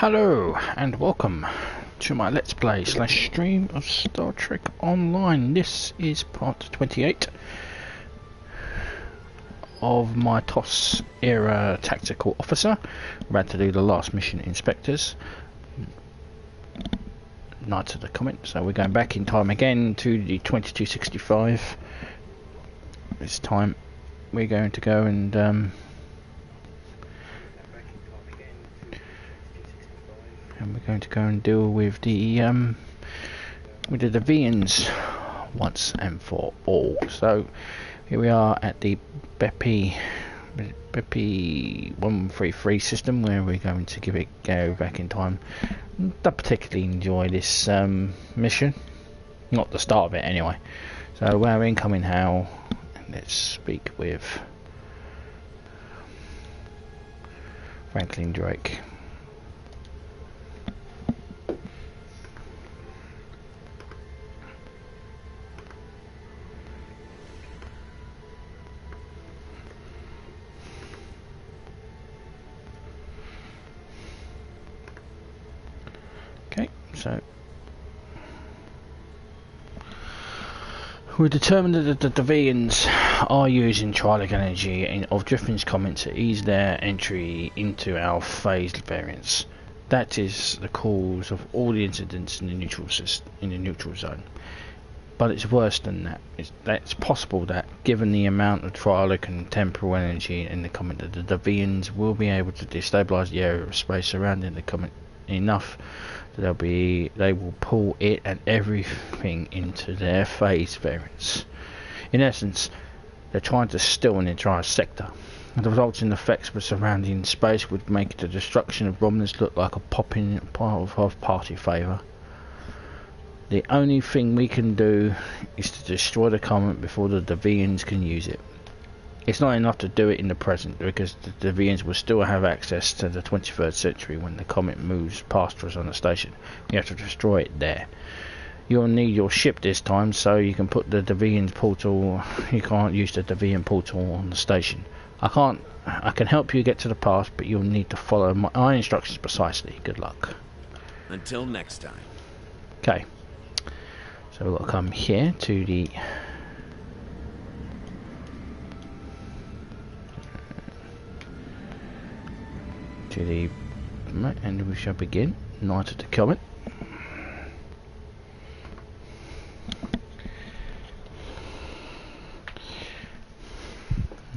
Hello and welcome to my Let's Play / stream of Star Trek Online. This is part 28 of my TOS era tactical officer. We're about to do the last mission in Spectres, Night of the Comet, so we're going back in time again to the 2265. This time we're going to go and we're going to go and deal with the Devidians once and for all. So here we are at the Bepi 133 system, where we're going to give it a go back in time. Don't particularly enjoy this mission, not the start of it anyway. So we're incoming Hal, and let's speak with Franklin Drake. So we determined that the Devidians are using trialic energy of Driffen's Comet to ease their entry into our phased variants. That is the cause of all the incidents in the neutral zone. But it's worse than that. It's possible that, given the amount of trialic and temporal energy in the Comet, that the Devidians will be able to destabilize the area of space surrounding the Comet enough that they will pull it and everything into their phase variants. In essence, they're trying to steal an entire sector. The resulting effects for surrounding space would make the destruction of Romulus look like a popping part of party favour. The only thing we can do is to destroy the Comet before the Deviants can use it. It's not enough to do it in the present, because the Deviants will still have access to the 23rd century when the Comet moves past us on the station. You have to destroy it there. You'll need your ship this time, so you can put the Deviant portal. You can't use the Deviant portal on the station. I can help you get to the past, but you'll need to follow my instructions precisely. Good luck. Until next time. Okay. So we've got to come here to the and we shall begin Night of the Comet.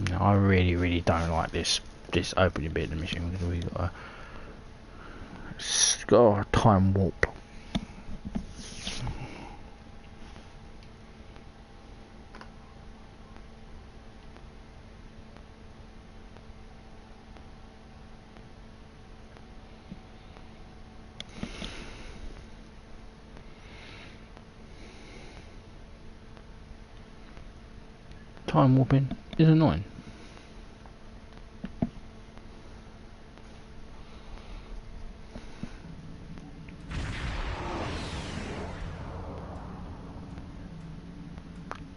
No, I really don't like this opening bit of the mission, because it's got a time warp. Time warping is annoying.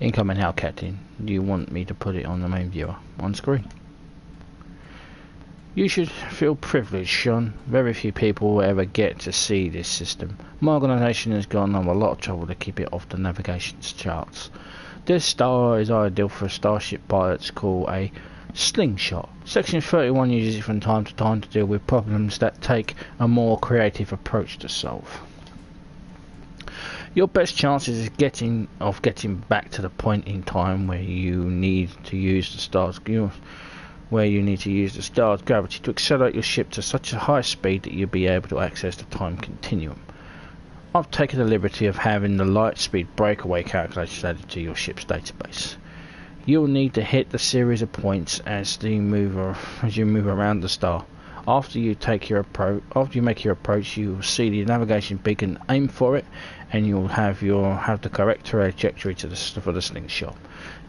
Incoming Hal, Captain. Do you want me to put it on the main viewer on screen? You should feel privileged, Sean. Very few people will ever get to see this system. My organisation has gone on a lot of trouble to keep it off the navigation charts. This star is ideal for starship pilots called a slingshot. Section 31 uses it from time to time to deal with problems that take a more creative approach to solve. Your best chances of getting back to the point in time where you need to use the star's gravity to accelerate your ship to such a high speed that you'll be able to access the time continuum. I've taken the liberty of having the light speed breakaway calculations added to your ship's database. You'll need to hit the series of points as you move around the star. After you make your approach, you will see the navigation beacon. Aim for it, and you'll have the correct trajectory for the slingshot.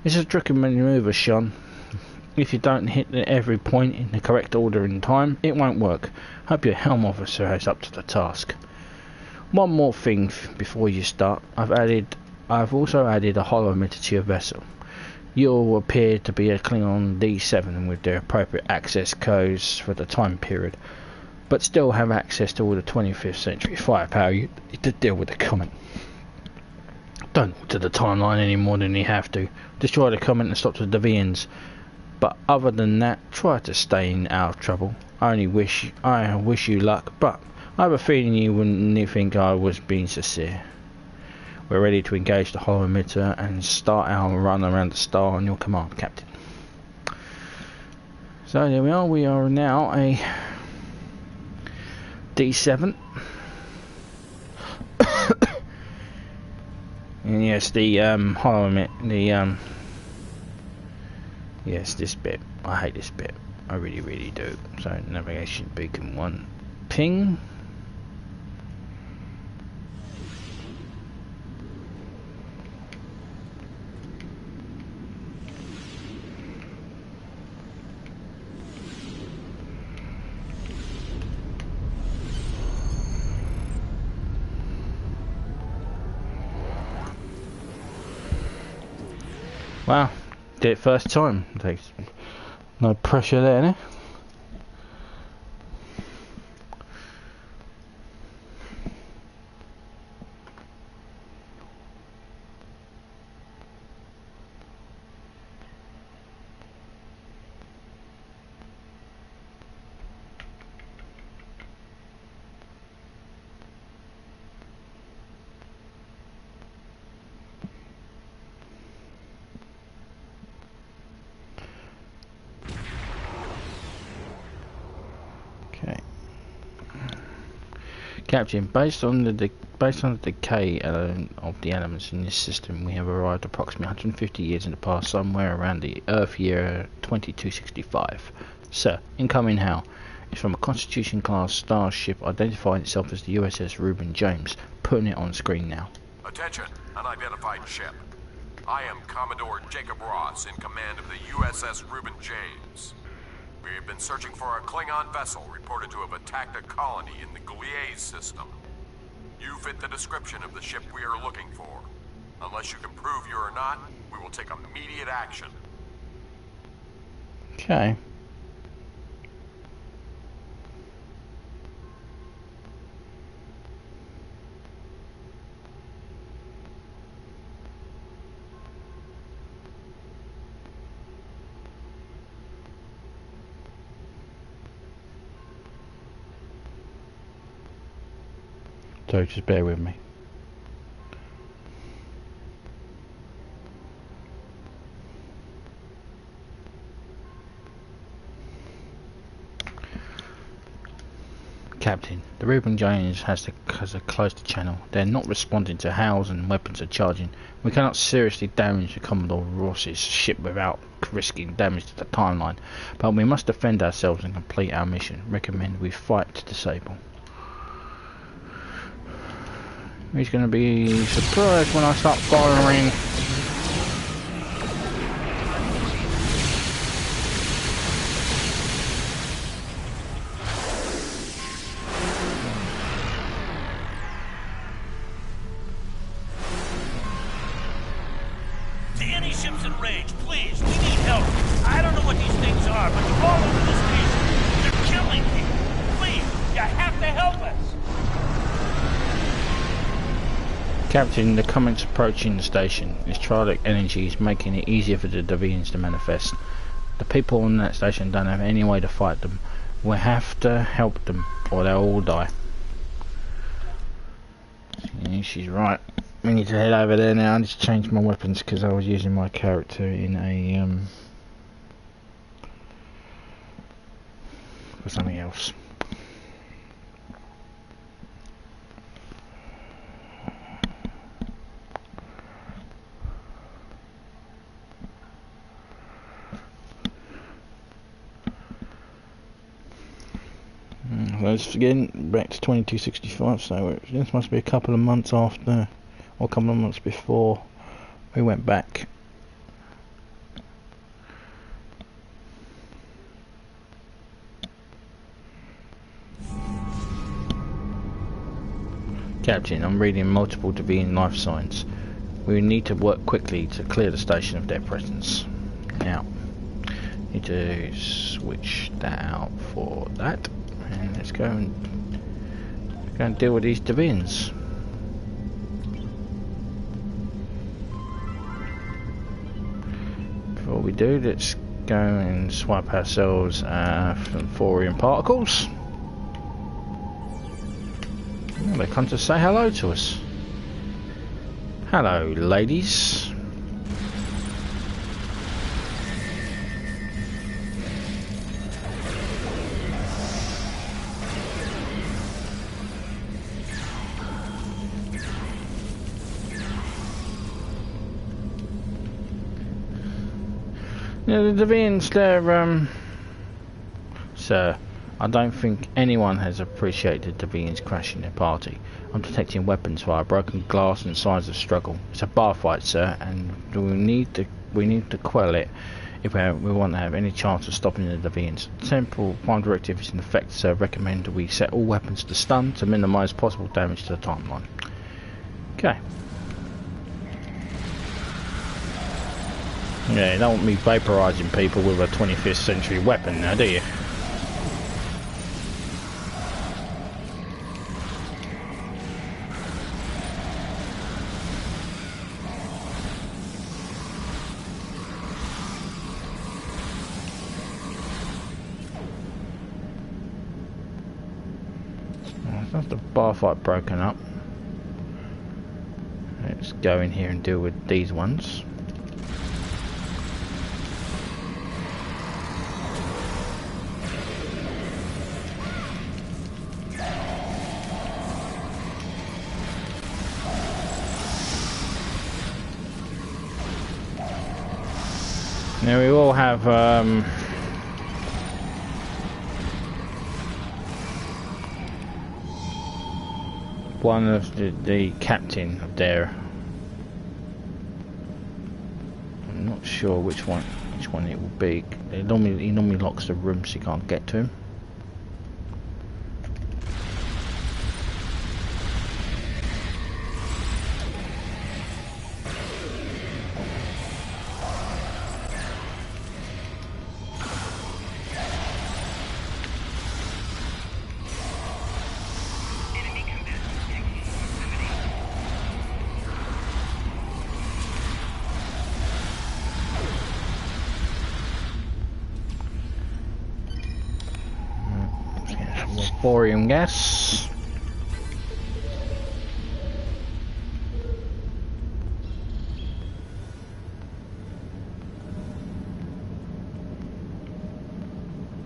This is a tricky maneuver, Sean. If you don't hit every point in the correct order in time, it won't work. Hope your helm officer is up to the task. One more thing before you start. I've also added a hollow emitter to your vessel. You'll appear to be a Klingon D7 with their appropriate access codes for the time period. but still have access to all the 25th century firepower to deal with the Comet. Don't alter the timeline any more than you have to. Destroy the Comet and stop the Devidians. But other than that, try to stay out of trouble. I wish you luck, but I have a feeling you wouldn't think I was being sincere. We're ready to engage the hollow emitter and start our run around the star on your command, Captain. So there we are. We are now a D7. And yes, the hollow emitter, yes, this bit. I hate this bit. I really do. So navigation beacon 1. Ping. Wow, did it first time. Takes no pressure there, eh? Captain, based on the decay of the elements in this system, we have arrived approximately 150 years in the past, somewhere around the Earth year 2265. Sir, incoming HAL is from a Constitution class starship identifying itself as the USS Reuben James. Putting it on screen now. Attention, unidentified ship. I am Commodore Jacob Ross in command of the USS Reuben James. We have been searching for a Klingon vessel reported to have attacked a colony in the Gliese system. You fit the description of the ship we are looking for. Unless you can prove you are not, we will take immediate action. Okay. So just bear with me. Captain, the Reuben James has closed the channel. They're not responding to HALs and weapons are charging. We cannot seriously damage the Commodore Ross's ship without risking damage to the timeline, but we must defend ourselves and complete our mission. Recommend we fight to disable. He's going to be surprised when I start firing. To any ships in range, please, we need help. I don't know what these things are, but they're all over the station. They're killing people. Please, you have to help us. Captain, the Comet's approaching the station. Its Stardate energy is making it easier for the Devidians to manifest. The people on that station don't have any way to fight them. We have to help them, or they'll all die. Yeah, she's right. We need to head over there now. I need to change my weapons because I was using my character in a for something else. Again, back to 2265, so this must be a couple of months after, or a couple of months before we went back. Captain, I'm reading multiple Deviant life signs. We need to work quickly to clear the station of their presence. Now, need to switch that out for that. And let's let's go and deal with these Deviants. Before we do, let's go and swipe ourselves from thorium particles. Oh, they come to say hello to us. Hello, ladies. Yeah, the Deviants, they're, Sir, I don't think anyone has appreciated the Deviants crashing their party. I'm detecting weapons via broken glass and signs of struggle. It's a bar fight, sir, and we need to quell it if we want to have any chance of stopping the Deviants. The Temple Prime Directive is in effect, so I recommend we set all weapons to stun to minimise possible damage to the timeline. Okay. Yeah, you don't want me vaporising people with a 25th century weapon now, do you? That's the bar fight broken up. Let's go in here and deal with these ones. Now we all have one of the captain up there. I'm not sure which one it will be. He normally locks the room so you can't get to him. Thorium gas.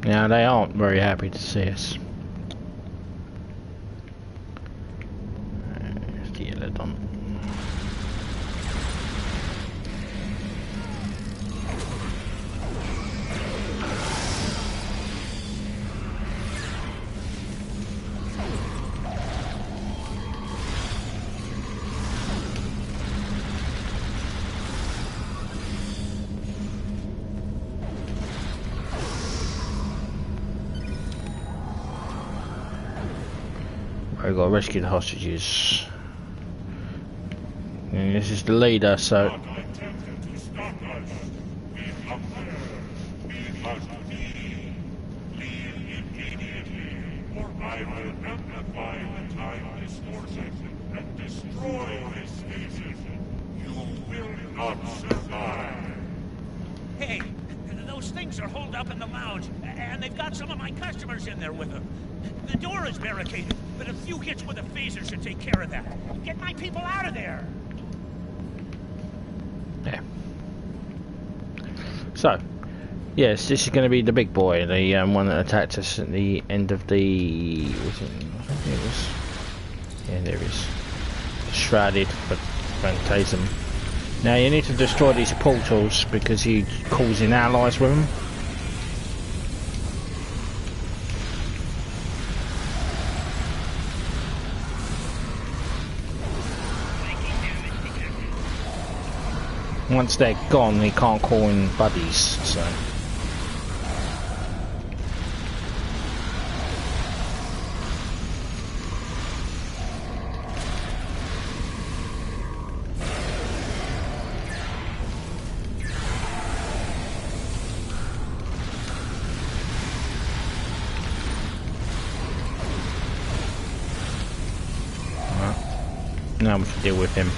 Now they aren't very happy to see us. There's the yellow dot. We've got to rescue the hostages. And this is the leader, so... Hey, those things are holed up in the lounge, and they've got some of my customers in there with them. The door is barricaded, but a few hits with a phaser should take care of that. Get my people out of there! Yeah. So, yes, this is going to be the big boy, the one that attacked us at the end of the... Was it? I think it was... Yeah, there it is. Shrouded Phantasm. Now you need to destroy these portals because he's causing allies with them. Once they're gone, he can't call in buddies, so... Now we can deal with him.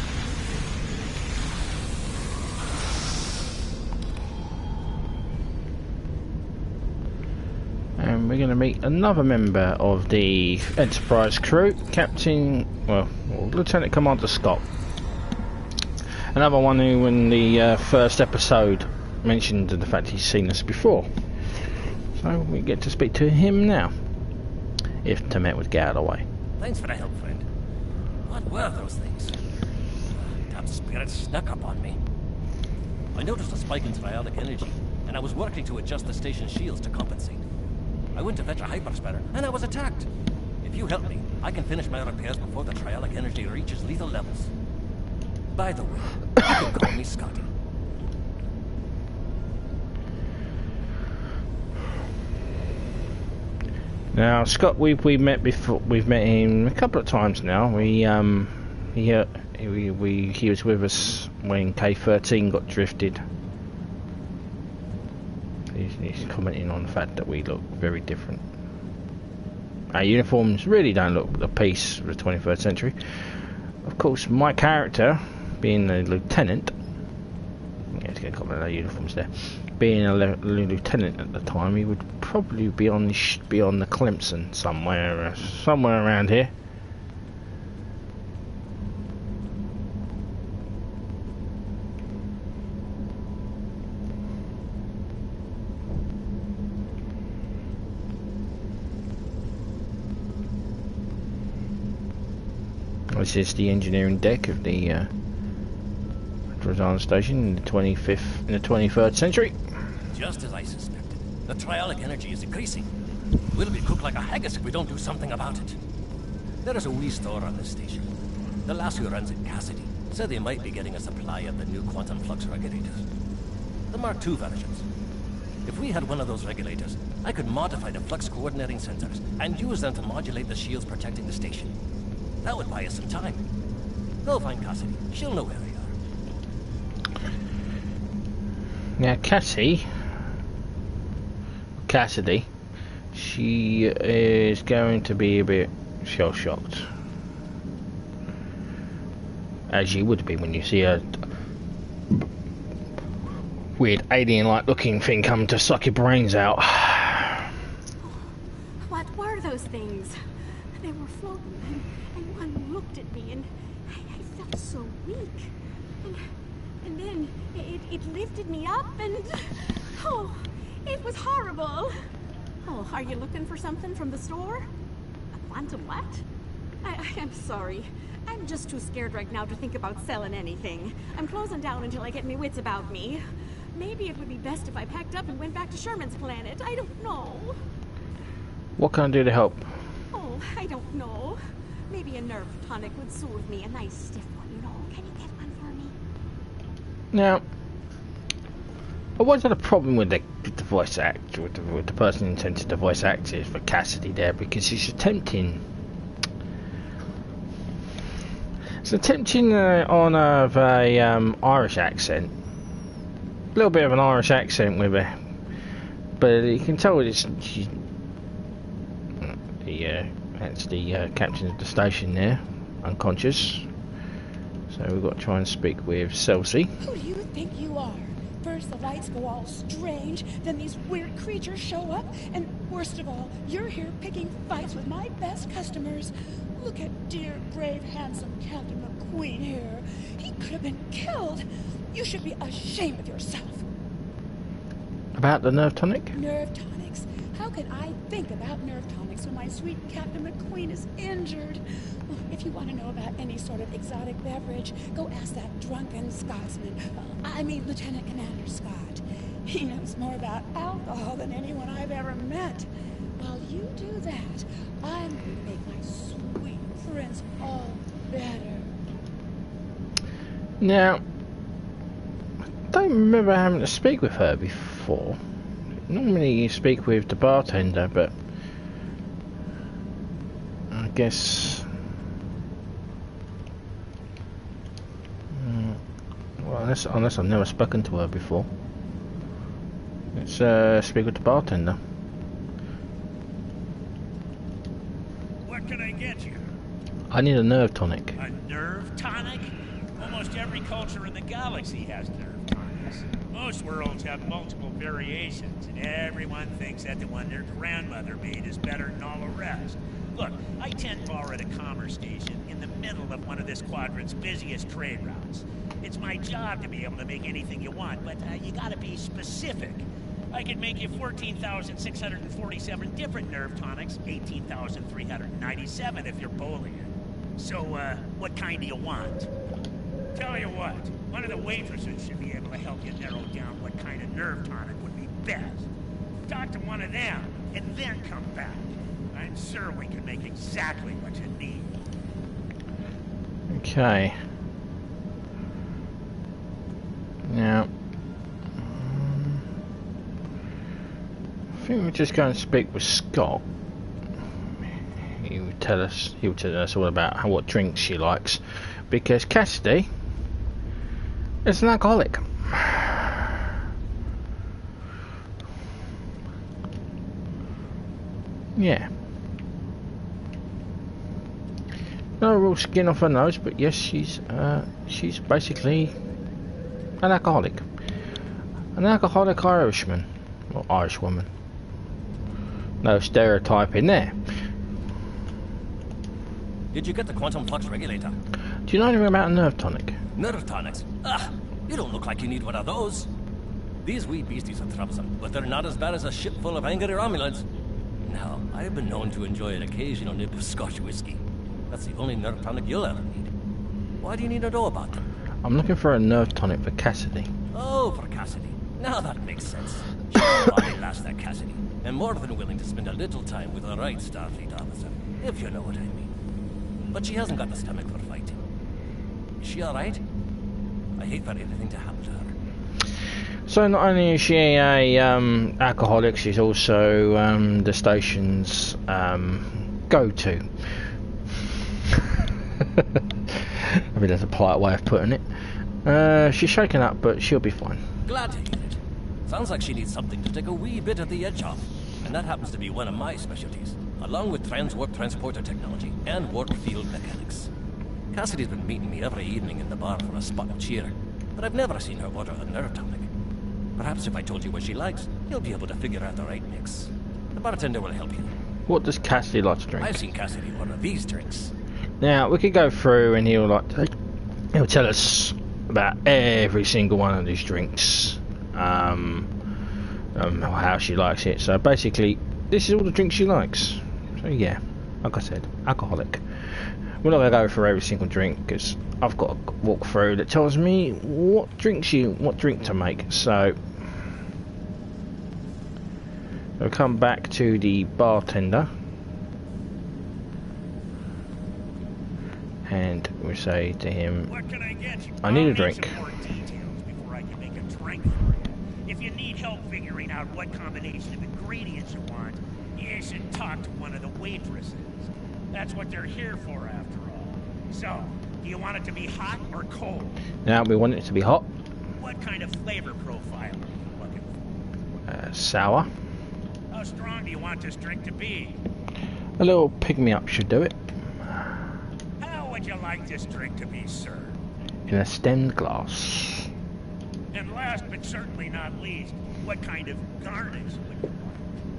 And we're going to meet another member of the Enterprise crew, Lieutenant Commander Scott. Another one who in the first episode mentioned the fact he's seen us before. So we get to speak to him now. If Comet would get out of the way. Thanks for the help, friend. What were those things? Damn spirits snuck up on me. I noticed a spike in trialic energy, and I was working to adjust the station's shields to compensate. I went to fetch a hyperspatter, and I was attacked. If you help me, I can finish my repairs before the trialic energy reaches lethal levels. By the way, you can call me Scotty. Now, Scott, we've met before. We've met him a couple of times now. He was with us when K-13 got drifted. He's commenting on the fact that we look very different. Our uniforms really don't look the piece of the 21st century. Of course, my character, being a lieutenant, let's get a couple of our uniforms there. Being a lieutenant at the time, he would probably be on the Clemson somewhere around here. This is the engineering deck of the Driffen station in the 23rd century. Just as I suspected, the trialic energy is increasing. We'll be cooked like a haggis if we don't do something about it. There is a wee store on this station. The lass who runs it, Cassidy, said they might be getting a supply of the new quantum flux regulators. The Mark II versions. If we had one of those regulators, I could modify the flux coordinating sensors and use them to modulate the shields protecting the station. That would buy us some time. Go find Cassidy. She'll know where they are. Now, Cassidy, she is going to be a bit shell-shocked. As you would be when you see a weird alien-like looking thing come to suck your brains out. What were those things? They were floating, and one looked at me, and I felt so weak. And then it lifted me up, and oh, it was horrible. Oh, are you looking for something from the store? A quantum what? I'm sorry. I'm just too scared right now to think about selling anything. I'm closing down until I get my wits about me. Maybe it would be best if I packed up and went back to Sherman's planet. I don't know. What can I do to help? Oh, I don't know. Maybe a nerve tonic would soothe me. A nice stiff one, you know. Can you get one for me? Now, I always had a problem with the voice actor, with the person intended to voice act for Cassidy there, because he's attempting on a Irish accent, a little bit of an Irish accent with her, but you can tell that's the captain of the station there, unconscious. So we've got to try and speak with Celsi. Who do you think you are? First the lights go all strange, then these weird creatures show up, and worst of all, you're here picking fights with my best customers. Look at dear, brave, handsome Captain McQueen here. He could have been killed. You should be ashamed of yourself. About the nerve tonic? Nerve tonics? How can I think about nerve tonics when my sweet Captain McQueen is injured? Well, if you want to know about any sort of exotic beverage, go ask that drunken Scotsman. Lieutenant Commander Scott. He knows more about alcohol than anyone I've ever met. While you do that, I'm going to make my sweet prince all better. Now, I don't remember having to speak with her before. Normally you speak with the bartender, but I guess unless I've never spoken to her before. Let's speak with the bartender. What can I get you? I need a nerve tonic. A nerve tonic? Almost every culture in the galaxy has nerve tonics. Most worlds have multiple variations, and everyone thinks that the one their grandmother made is better than all the rest. Look, I tent bar at a commerce station in the middle of one of this quadrant's busiest trade routes. It's my job to be able to make anything you want, but you gotta be specific. I could make you 14,647 different nerve tonics, 18,397 if you're bowling it. So, what kind do you want? Tell you what, one of the waitresses should be able to help you narrow down what kind of nerve tonic would be best. Talk to one of them, and then come back. I'm sure we can make exactly what you need. Okay. Now, I think we'll just go and speak with Scott. He will tell us all about what drinks she likes, because Cassidy is an alcoholic. Yeah. No real skin off her nose, but yes, she's basically an alcoholic. An alcoholic Irishman. Or Irish woman. No stereotype in there. Did you get the quantum flux regulator? Do you know anything about a nerve tonic? Nerve tonics? Ah, you don't look like you need one of those. These wee beasties are troublesome, but they're not as bad as a ship full of angry Romulans. Now, I've been known to enjoy an occasional nip of Scotch whiskey. That's the only nerve tonic you'll ever need. Why do you need to know about them? I'm looking for a nerve tonic for Cassidy. Oh, for Cassidy. Now that makes sense. She's a body lass, that Cassidy, and more than willing to spend a little time with the right Starfleet officer, if you know what I mean. But she hasn't got the stomach for fighting. Is she alright? I hate for anything to happen to her. So not only is she a alcoholic, she's also the station's go-to. I mean, that's a polite way of putting it. She's shaken up, but she'll be fine. Glad to hear it. Sounds like she needs something to take a wee bit of the edge off. And that happens to be one of my specialties, along with transwarp transporter technology and warp field mechanics. Cassidy's been meeting me every evening in the bar for a spot of cheer, but I've never seen her order a nerve tonic. Perhaps if I told you what she likes, you'll be able to figure out the right mix. The bartender will help you. What does Cassidy like to drink? I've seen Cassidy order these drinks. Now, we could go through and he'll tell us about every single one of these drinks. How she likes it. So basically, this is all the drinks she likes. So yeah, like I said, alcoholic. We're not going to go through every single drink because I've got a walkthrough that tells me what drink to make. So we'll come back to the bartender and we say to him, What can I get you? I need a I'll drink. need some more details before I can make a drink for you. If you need help figuring out what combination of ingredients you want, you should talk to one of the waitresses. That's what they're here for, after all. So, do you want it to be hot or cold? Now we want it to be hot. What kind of flavor profile are you looking for? Sour. How strong do you want this drink to be? A little pick-me-up should do it. How would you like this drink to be served? In a stemmed glass. And last but certainly not least, what kind of garnish would you like?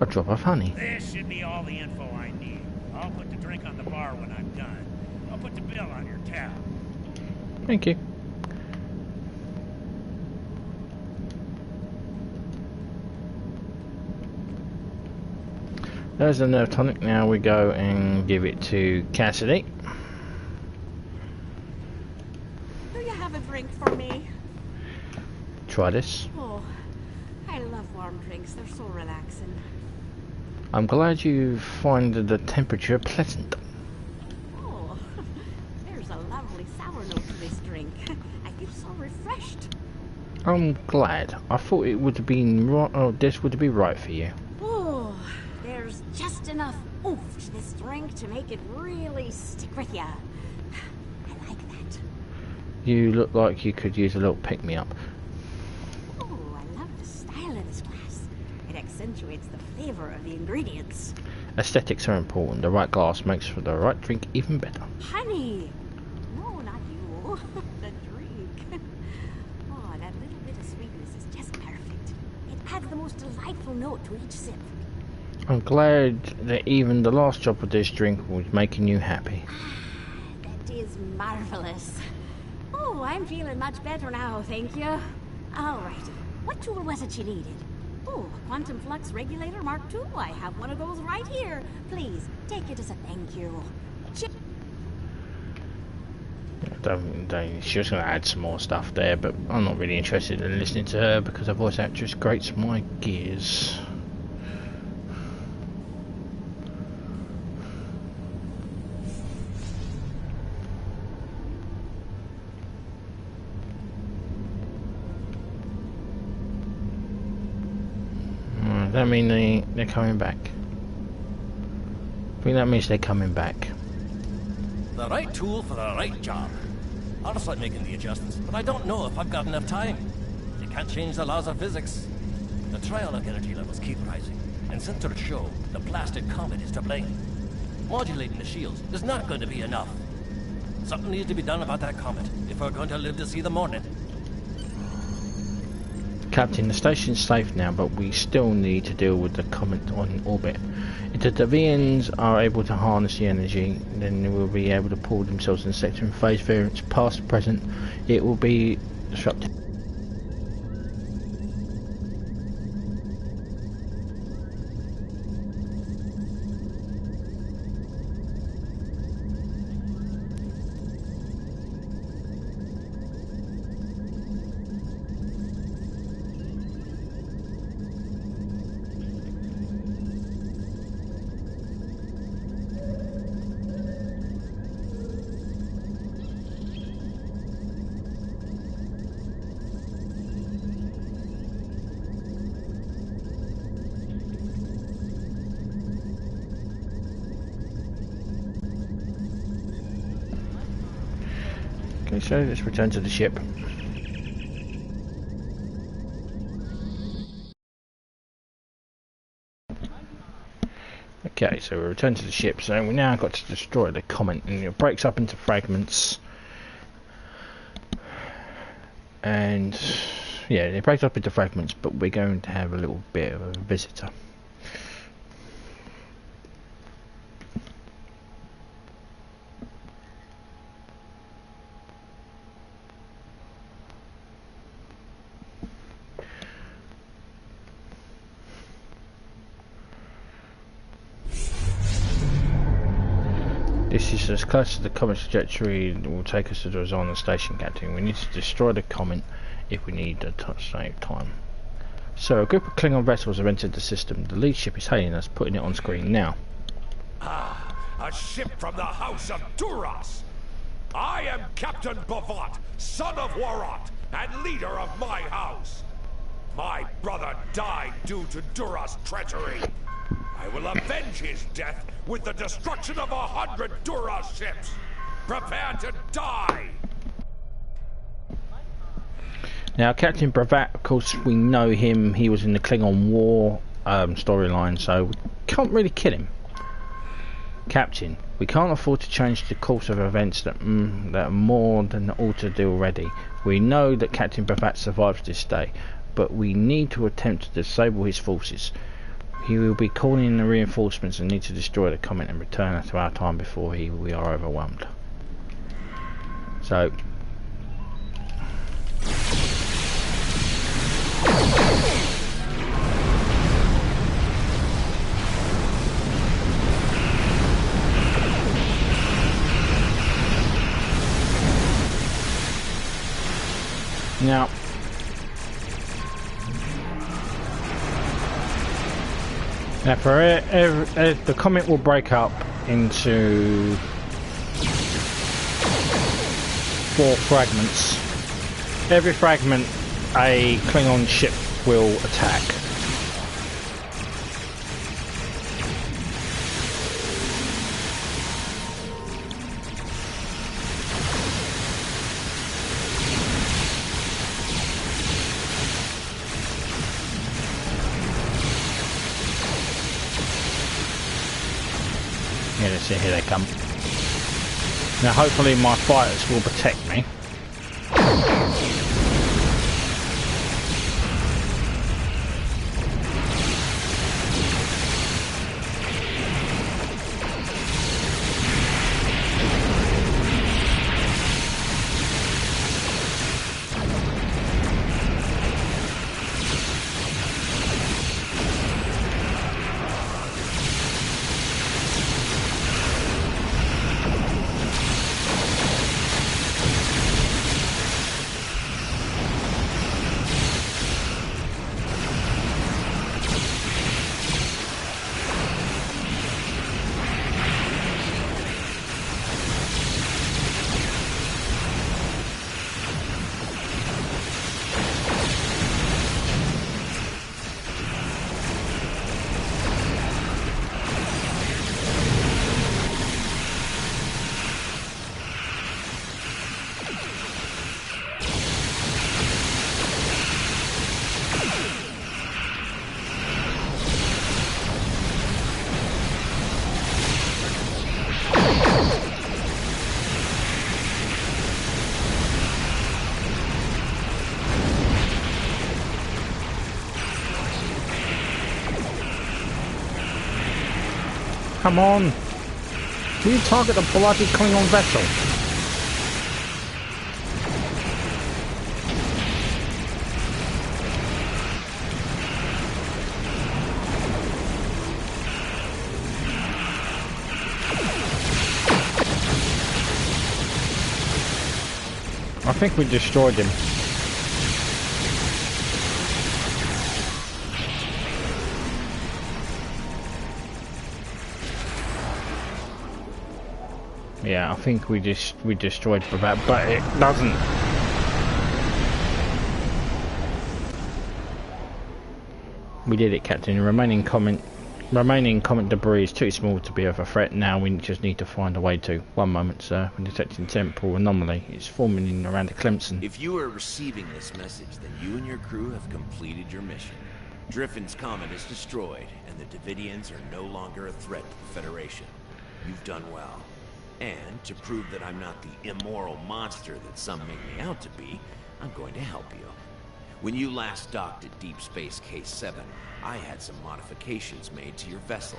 A drop of honey. This should be all the info I need. I'll put the drink on the bar when I'm done. I'll put the bill on your tab. Thank you. There's the nerve tonic. Now we go and give it to Cassidy. Do you have a drink for me? Try this. Oh, I love warm drinks. They're so relaxing. I'm glad you find the temperature pleasant. Oh, there's a lovely sour note to this drink. I feel so refreshed. I'm glad. I thought it would have been right. Oh, this would be right for you. Oh, there's just enough oomph to this drink to make it really stick with ya. I like that. You look like you could use a little pick-me-up. Oh, I love the style of this glass. It accentuates the flavor of the ingredients. Aesthetics are important. The right glass makes for the right drink even better. Honey! No, not you. The drink. Oh, that little bit of sweetness is just perfect. It adds the most delightful note to each sip. I'm glad that even the last drop of this drink was making you happy. That is marvelous. Oh, I'm feeling much better now, thank you. Alrighty. What tool was it you needed? Oh, quantum flux regulator Mark II. I have one of those right here. Please, take it as a thank you. She was going to add some more stuff there, but I'm not really interested in listening to her because her voice actress grates my gears. That mean they're coming back. I think that means they're coming back. The right tool for the right job. I'll start making the adjustments, but I don't know if I've got enough time. You can't change the laws of physics. The trialic energy levels keep rising, and sensors show the blasted Comet is to blame. Modulating the shields is not going to be enough. Something needs to be done about that Comet if we're going to live to see the morning. Captain, the station's safe now, but we still need to deal with the Comet on orbit. If the Devidians are able to harness the energy, then they will be able to pull themselves in sector and phase variance past present. It will be disrupted. Okay, so let's return to the ship. Okay, so we return to the ship, so we now got to destroy the Comet, and it breaks up into fragments. And yeah, it breaks up into fragments, but we're going to have a little bit of a visitor. This is as close to the Comet's trajectory that will take us to the Rosanna station, Captain. We need to destroy the Comet if we need to save time. So, a group of Klingon vessels have entered the system. The lead ship is hailing us, putting it on screen now. Ah, a ship from the House of Duras. I am Captain Bavat, son of Warot, and leader of my house. My brother died due to Duras' treachery. I will avenge his death with the destruction of 100 Duras ships. Prepare to die! Now, Captain Bravat, of course, we know him. He was in the Klingon War storyline, so we can't really kill him. Captain, we can't afford to change the course of events that are more than altered already. We know that Captain Bravat survives this day, but we need to attempt to disable his forces. He will be calling in the reinforcements and need to destroy the Comet and return to our time before we are overwhelmed. So, now, for the Comet will break up into 4 fragments. Every fragment a Klingon ship will attack. see, here they come. Now hopefully my fighters will protect me. Come on! Do you target the bloody Klingon vessel? I think we destroyed him. Yeah, I think we destroyed that, but it doesn't. We did it, Captain. Remaining comet debris is too small to be of a threat. Now we just need to find a way to. One moment, sir. We're detecting temporal anomaly. It's forming around the Clemson. If you are receiving this message, then you and your crew have completed your mission. Driffen's Comet is destroyed, and the Devidians are no longer a threat to the Federation. You've done well. And to prove that I'm not the immoral monster that some make me out to be, I'm going to help you. When you last docked at Deep Space K7, I had some modifications made to your vessel.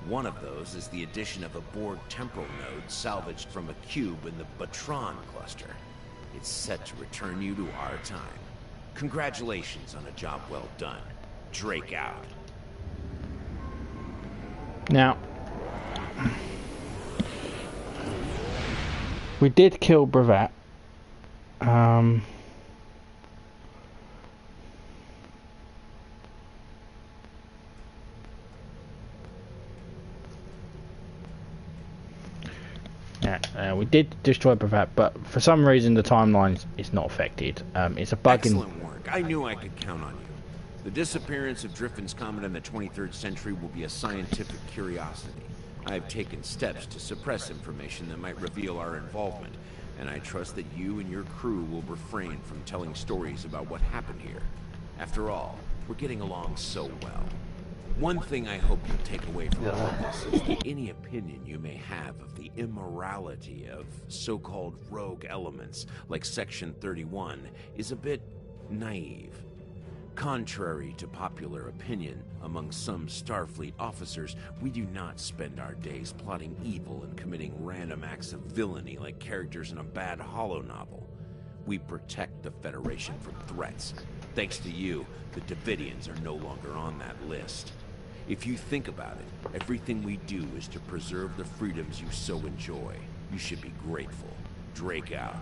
One of those is the addition of a Borg temporal node salvaged from a cube in the Batron cluster. It's set to return you to our time. Congratulations on a job well done. Drake out. Now, we did kill Brevat. We did destroy Brevat, but for some reason the timeline is not affected. It's a bug. Excellent work. I knew I could count on you. The disappearance of Driffen's Comet in the 23rd century will be a scientific curiosity. I have taken steps to suppress information that might reveal our involvement, and I trust that you and your crew will refrain from telling stories about what happened here. After all, we're getting along so well. One thing I hope you'll take away from all of this is that any opinion you may have of the immorality of so-called rogue elements like Section 31 is a bit naive. Contrary to popular opinion among some Starfleet officers, we do not spend our days plotting evil and committing random acts of villainy like characters in a bad holo novel. We protect the Federation from threats. Thanks to you, the Devidians are no longer on that list. If you think about it, everything we do is to preserve the freedoms you so enjoy. You should be grateful. Drake out.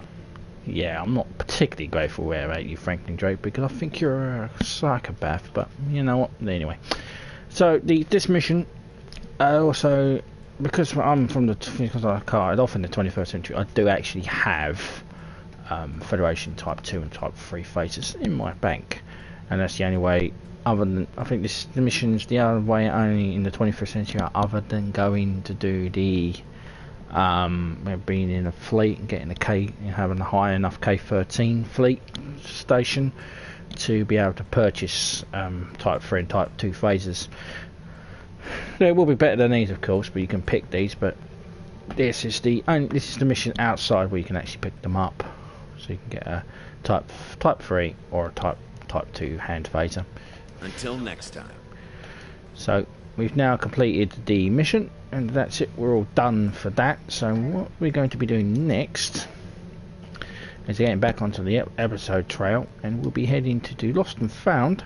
Yeah, I'm not particularly grateful about you, Franklin Drake, because I think you're a psychopath, but you know what, anyway. So, this mission, also, because I carted off in the 21st century, I do actually have Federation Type 2 and Type 3 phases in my bank, and that's the only way, other than, I think the mission's the other way only in the 21st century, other than going to do the being in a fleet and getting having a high enough K-13 fleet station to be able to purchase Type 3 and Type 2 phasers. They will be better than these, of course, but you can pick these. But this is the mission outside where you can actually pick them up, so you can get a type 3 or a type 2 hand phaser. Until next time. So we've now completed the mission, and that's it. We're all done for that. So what we're going to be doing next is getting back onto the episode trail, and we'll be heading to do Lost and Found,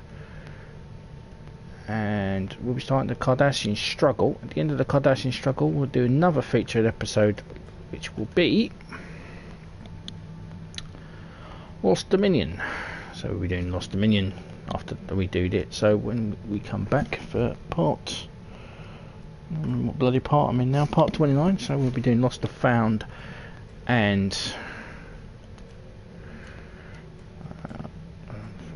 and we'll be starting the Cardassian struggle. At the end of the Cardassian struggle, we'll do another featured episode, which will be Lost Dominion. So we'll be doing Lost Dominion after we do it. So when we come back for part, what bloody part I'm in now, part 29. So we'll be doing Lost and Found, and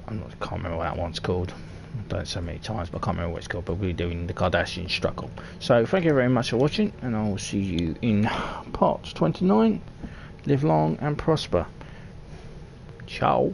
I can't remember what that one's called. I've done it so many times, but I can't remember what it's called. But we'll be doing the Cardassian struggle. So thank you very much for watching, and I will see you in part 29. Live long and prosper. Ciao.